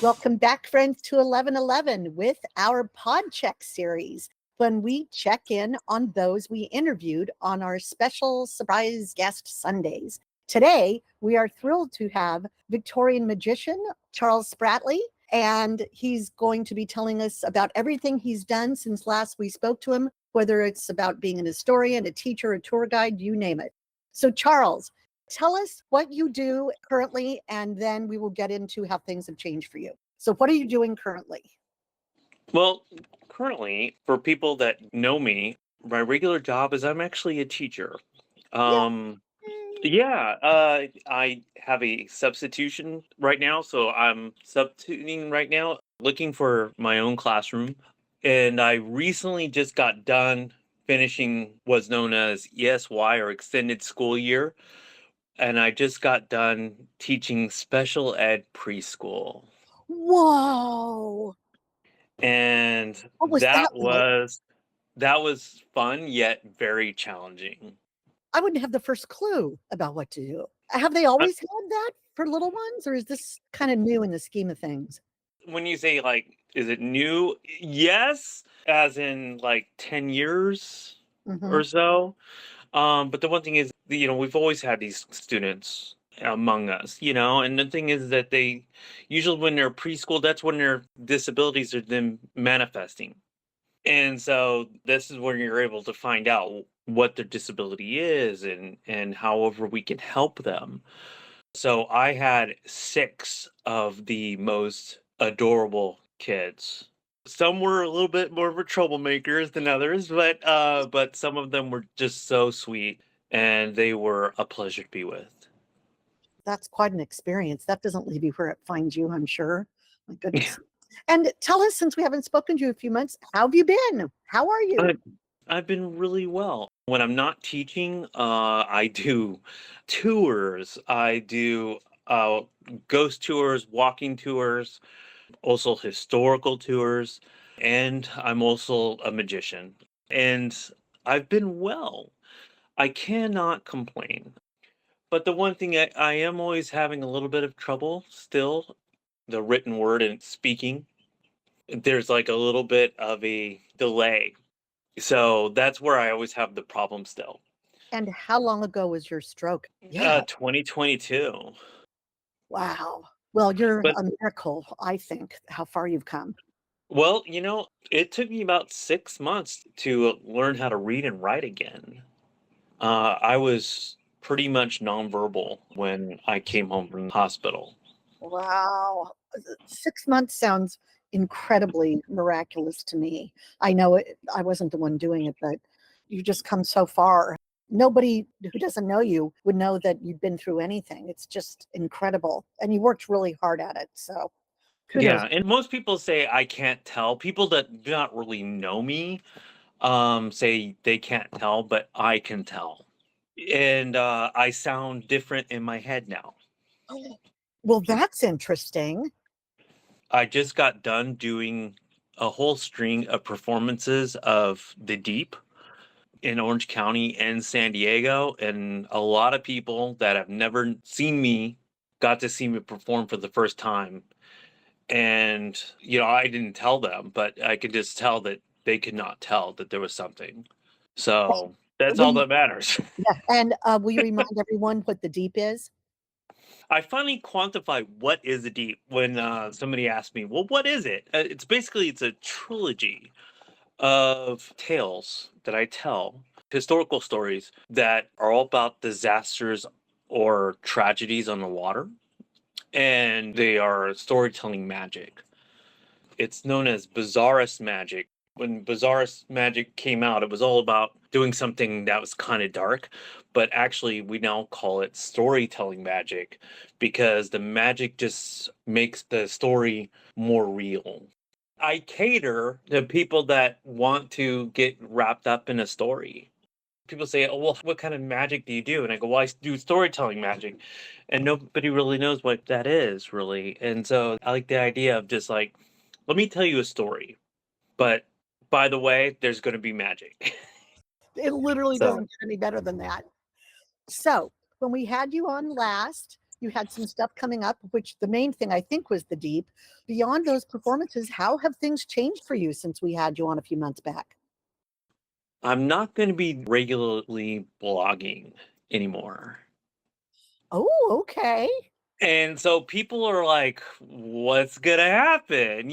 Welcome back, friends, to 1111 with our Podcheck series, when we check in on those we interviewed on our special surprise guest Sundays. Today, we are thrilled to have Victorian magician Charles Spratley, and he's going to be telling us about everything he's done since last we spoke to him, whether it's about being an historian, a teacher, a tour guide, you name it. So, Charles, tell us what you do currently, and then we will get into how things have changed for you. So what are you doing currently? Well, currently, for people that know me, my regular job is I'm actually a teacher. Yeah. Um, I have a substitution right now, so I'm substituting right now, looking for my own classroom. And I recently just got done finishing what's known as ESY or extended school year. And I just got done teaching special ed preschool. Whoa. And What was that like? that was fun yet very challenging. I wouldn't have the first clue about what to do. Have they Uh, always had that for little ones, or is this kind of new in the scheme of things? when you say like, is it new? Yes, as in like 10 years Hmm. or so. But the one thing is, we've always had these students among us, and the thing is that they usually when they're preschool, that's when their disabilities are then manifesting. And so this is where you're able to find out what their disability is and however we can help them. So I had 6 of the most adorable kids. Some were a little bit more of a troublemakers than others, but some of them were just so sweet and they were a pleasure to be with. That's quite an experience. That doesn't leave you where it finds you, I'm sure. My goodness. And tell us, since we haven't spoken to you a few months, how have you been? How are you? I, I've been really well. When I'm not teaching, I do tours. I do uh, ghost tours, walking tours, also historical tours, and I'm also a magician. And I've been well. I cannot complain. But the one thing I am always having a little bit of trouble still, the written word and speaking. There's like a little bit of a delay. So that's where I always have the problem still. And how long ago was your stroke? Yeah. 2022. Wow. Well, you're But a miracle, I think, how far you've come. well, it took me about 6 months to learn how to read and write again. I was pretty much nonverbal when I came home from the hospital. Wow. 6 months sounds incredibly miraculous to me. I know I wasn't the one doing it, but you just come so far. Nobody who doesn't know you would know that you've been through anything. It's just incredible. And you worked really hard at it. So kudos. Yeah, and most people say I can't tell. People that do not really know me say they can't tell, but I can tell. And I sound different in my head now. Oh, well, that's interesting. I just got done doing a whole string of performances of The Deep in Orange County and San Diego, and a lot of people that have never seen me got to see me perform for the first time. And, I didn't tell them, but I could just tell that they could not tell that there was something. So that's Will all you, that matters. yeah. And will you remind everyone what the deep is? I finally quantify what is a deep when somebody asks me, well, what is it? It's a trilogy of tales that I tell, historical stories that are all about disasters or tragedies on the water, and they are storytelling magic. It's known as Bizarrest Magic. When Bizarrest Magic came out, it was all about doing something that was kind of dark, but actually, we now call it storytelling magic because the magic just makes the story more real. I cater to people that want to get wrapped up in a story. People say, "Oh, well, what kind of magic do you do?" And I go, "Well, I do storytelling magic." And nobody really knows what that is, really. And so I like the idea of just like, let me tell you a story. But by the way, there's going to be magic. It literally So, doesn't get any better than that. So when we had you on last, You had some stuff coming up, which the main thing I think was the deep. Beyond those performances, how have things changed for you since we had you on a few months back? I'm not going to be regularly blogging anymore. Oh, okay. And so people are like, what's going to happen?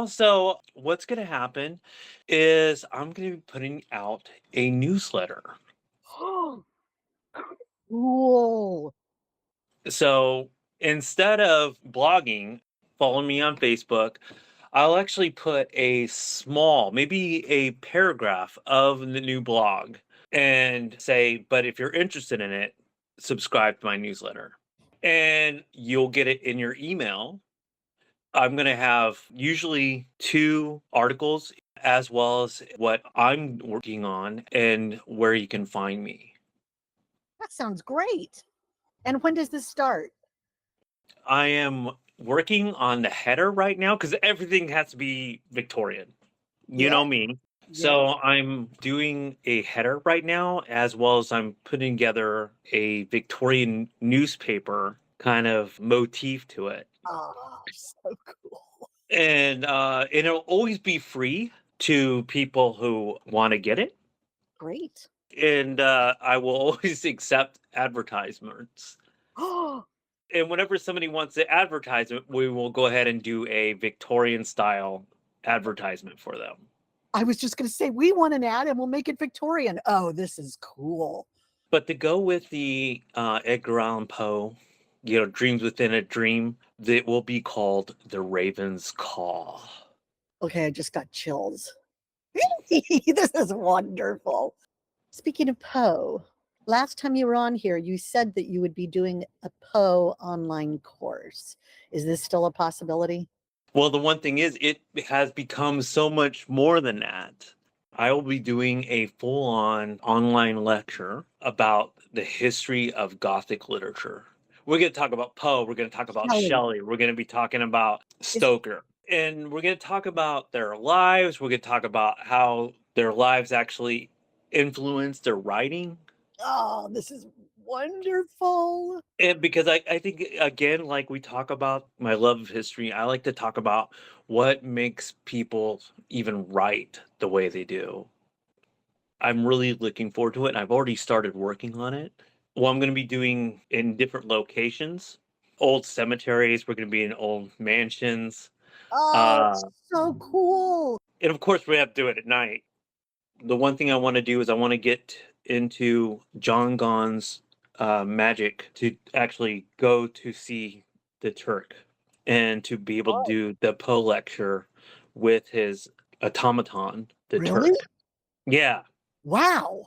So what's going to happen is I'm going to be putting out a newsletter. Cool. So instead of blogging, follow me on Facebook. I'll actually put a small, maybe a paragraph of the new blog and say, but if you're interested in it, subscribe to my newsletter. And you'll get it in your email. I'm going to have usually 2 articles as well as what I'm working on and where you can find me. That sounds great. And when does this start? I am working on the header right now because everything has to be Victorian. You Yeah, know me. yeah. So I'm doing a header right now, as well as I'm putting together a Victorian newspaper kind of motif to it. Oh, so cool. And it'll always be free to people who want to get it. Great. And I will always accept advertisements. Oh, And whenever somebody wants an advertisement, we will go ahead and do a Victorian style advertisement for them. I was just going to say, we want an ad and we'll make it Victorian. Oh, this is cool. But to go with the Edgar Allan Poe, Dreams Within a Dream, that will be called The Raven's Call. Okay, I just got chills. This is wonderful. Speaking of Poe, last time you were on here, you said that you would be doing a Poe online course. Is this still a possibility? Well, the one thing is, it has become so much more than that. I will be doing a full on online lecture about the history of Gothic literature. We're going to talk about Poe. We're going to talk about Shelley. Shelley. We're going to be talking about Is, Stoker. And we're going to talk about their lives. We're going to talk about how their lives actually influenced their writing. oh, this is wonderful. And because I think, again, like we talk about my love of history, I like to talk about what makes people even write the way they do. I'm really looking forward to it. And I've already started working on it. Well, I'm going to be doing in different locations, old cemeteries. We're going to be in old mansions. Oh, Uh, so cool. and of course, we have to do it at night. The one thing I want to do is I want to get into John Gone's magic to actually go to see the Turk and to be able to Oh, do the Poe lecture with his automaton, the really? Turk. Yeah. Wow.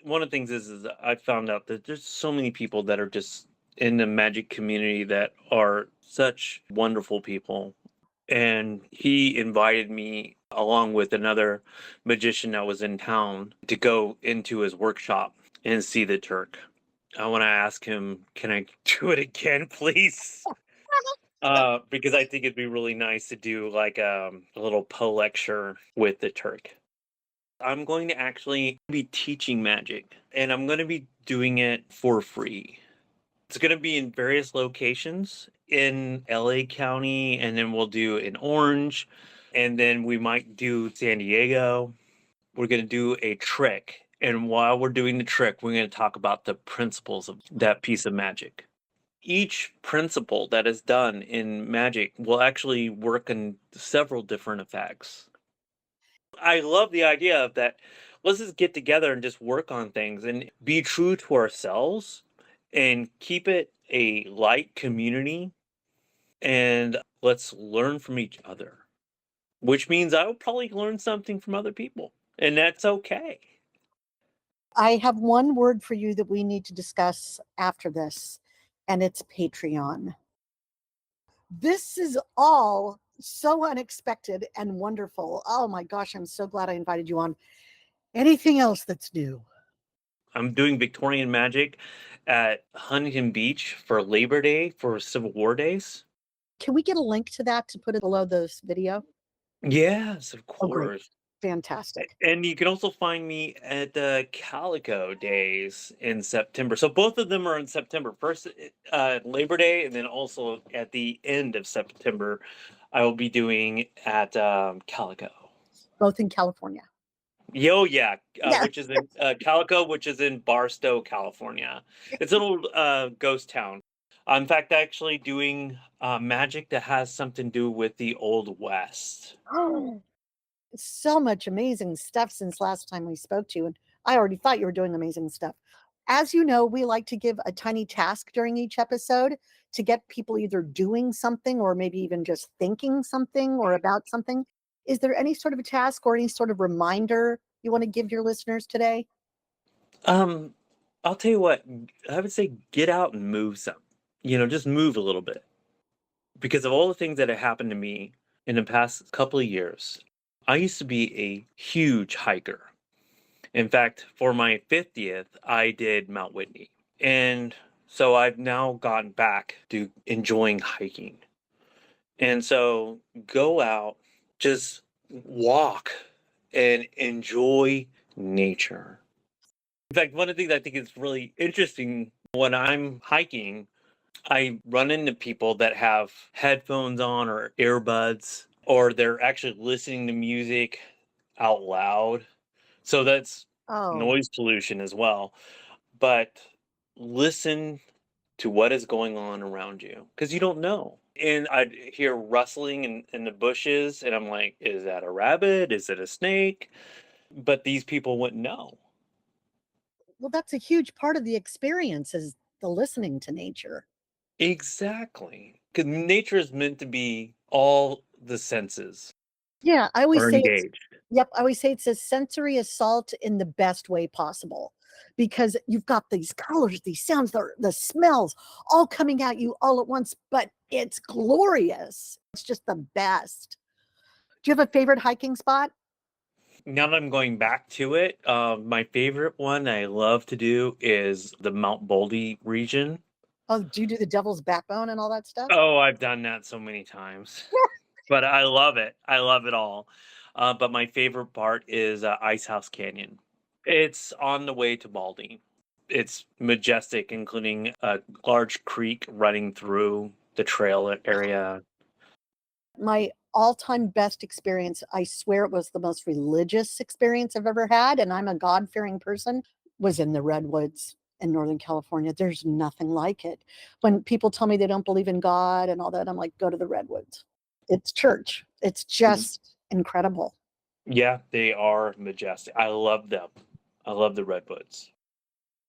One of the things is I found out that there's so many people that are just in the magic community that are such wonderful people. And he invited me, along with another magician that was in town, to go into his workshop and see the Turk. I want to ask him, can I do it again, please? Because I think it'd be really nice to do like a little Poe lecture with the Turk. I'm going to actually be teaching magic, and I'm going to be doing it for free. It's going to be in various locations in LA County, and then we'll do in Orange, and then we might do San Diego. We're going to do a trick. And while we're doing the trick, we're going to talk about the principles of that piece of magic. Each principle that is done in magic will actually work in several different effects. I love the idea of that. Let's just get together and just work on things and be true to ourselves and keep it a light community, and let's learn from each other, which means I will probably learn something from other people, and that's okay. I have one word for you that we need to discuss after this, and it's Patreon. This is all so unexpected and wonderful. Oh my gosh, I'm so glad I invited you on. Anything else that's new? I'm doing Victorian magic at Huntington Beach for Labor Day for Civil War days. Can we get a link to that to put it below this video? Yes, of Oh, great. course. Fantastic. And you can also find me at the Calico Days in September. So both of them are in September. First, Labor Day, and then also at the end of September, I will be doing at Calico. Both in California. Yo, yeah, Yeah. which is in Calico, which is in Barstow, California. It's an old ghost town. In fact, actually doing magic that has something to do with the Old West. Oh, so much amazing stuff since last time we spoke to you. And I already thought you were doing amazing stuff. As you know, we like to give a tiny task during each episode to get people either doing something or maybe even just thinking something or about something. Is there any sort of a task or any sort of reminder you want to give your listeners today? Um, I'll tell you what, I would say get out and move some. Just move a little bit. Because of all the things that have happened to me in the past couple of years, I used to be a huge hiker. In fact, for my 50th, I did Mount Whitney. And so I've now gotten back to enjoying hiking. And so go out, just walk and enjoy nature. In fact, one of the things I think is really interesting when I'm hiking, I run into people that have headphones on or earbuds, or they're actually listening to music out loud. So that's Oh, noise pollution as well. But listen to what is going on around you because you don't know. And I'd hear rustling in the bushes, and I'm like, is that a rabbit? Is it a snake? But these people wouldn't know. well, that's a huge part of the experience is the listening to nature. Exactly. Because nature is meant to be all the senses Yeah, I always are say it's engaged. yep, I always say it's a sensory assault in the best way possible because you've got these colors, these sounds, the smells all coming at you all at once, but it's glorious. It's just the best. Do you have a favorite hiking spot? Now that I'm going back to it, my favorite one I love to do is the Mount Baldy region. Oh, do you do the devil's backbone and all that stuff? Oh, I've done that so many times, but I love it. I love it all. But my favorite part is Ice House Canyon. It's on the way to Baldy. It's majestic, including a large creek running through the trail area. My all-time best experience, I swear it was the most religious experience I've ever had, and I'm a God-fearing person, was in the redwoods in Northern California. There's nothing like it. When people tell me they don't believe in God and all that, I'm like, go to the redwoods. It's church. It's just incredible. Yeah, they are majestic. I love them. I love the redwoods.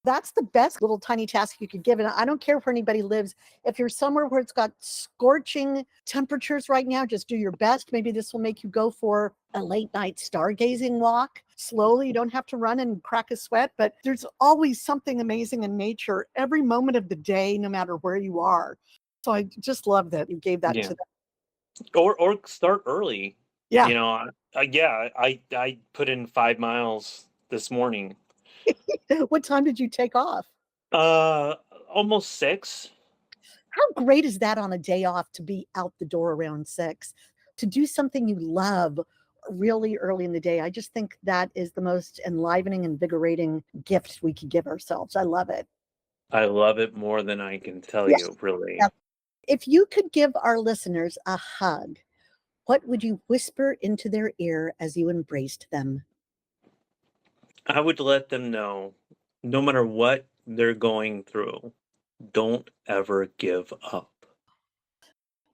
That's the best little tiny task you could give. And I don't care where anybody lives. If you're somewhere where it's got scorching temperatures right now, just do your best. Maybe this will make you go for a late night stargazing walk slowly. You don't have to run and crack a sweat, but there's always something amazing in nature every moment of the day, no matter where you are. So I just love that you gave that Yeah, to them. or start early. Yeah. You know, yeah, I put in 5 miles this morning. What time did you take off? Uh, almost 6. How great is that on a day off to be out the door around 6, to do something you love really early in the day? I just think that is the most enlivening, invigorating gift we could give ourselves. I love it. I love it more than I can tell Yes. you, really. Yeah. If you could give our listeners a hug, what would you whisper into their ear as you embraced them? I would let them know, no matter what they're going through, don't ever give up.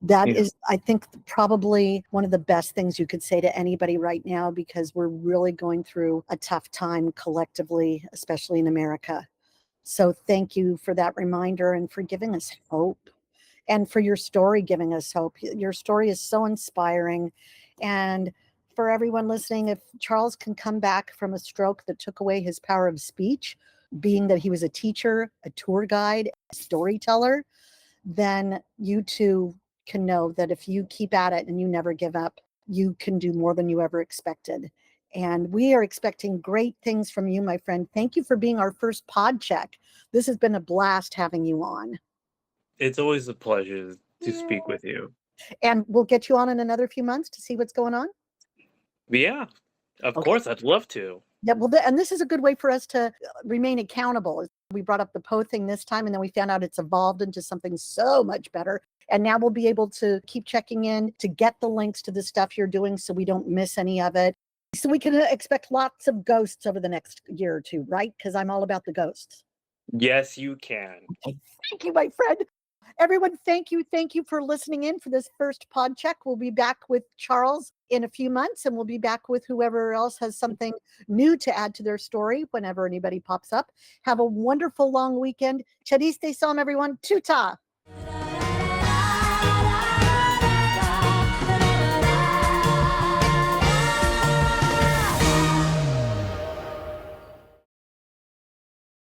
That Yeah. is, I think, probably one of the best things you could say to anybody right now because we're really going through a tough time collectively, especially in America. So thank you for that reminder and for giving us hope and for your story giving us hope. Your story is so inspiring. And for everyone listening, if Charles can come back from a stroke that took away his power of speech, being that he was a teacher, a tour guide, a storyteller, then you too can know that if you keep at it and you never give up, you can do more than you ever expected. And we are expecting great things from you, my friend. Thank you for being our first pod check. This has been a blast having you on. It's always a pleasure to Yeah. speak with you. And we'll get you on in another few months to see what's going on. But yeah, Of Okay. course, I'd love to. Yeah, well, and this is a good way for us to remain accountable. We brought up the Poe thing this time, and then we found out it's evolved into something so much better. And now we'll be able to keep checking in to get the links to the stuff you're doing so we don't miss any of it. So we can expect lots of ghosts over the next year or two, right? Because I'm all about the ghosts. Yes, you can. Okay, thank you, my friend. Everyone, thank you. Thank you for listening in for this first pod check. We'll be back with Charles in a few months, and we'll be back with whoever else has something new to add to their story whenever anybody pops up. Have a wonderful long weekend. Chadiste Som, everyone. Tuta.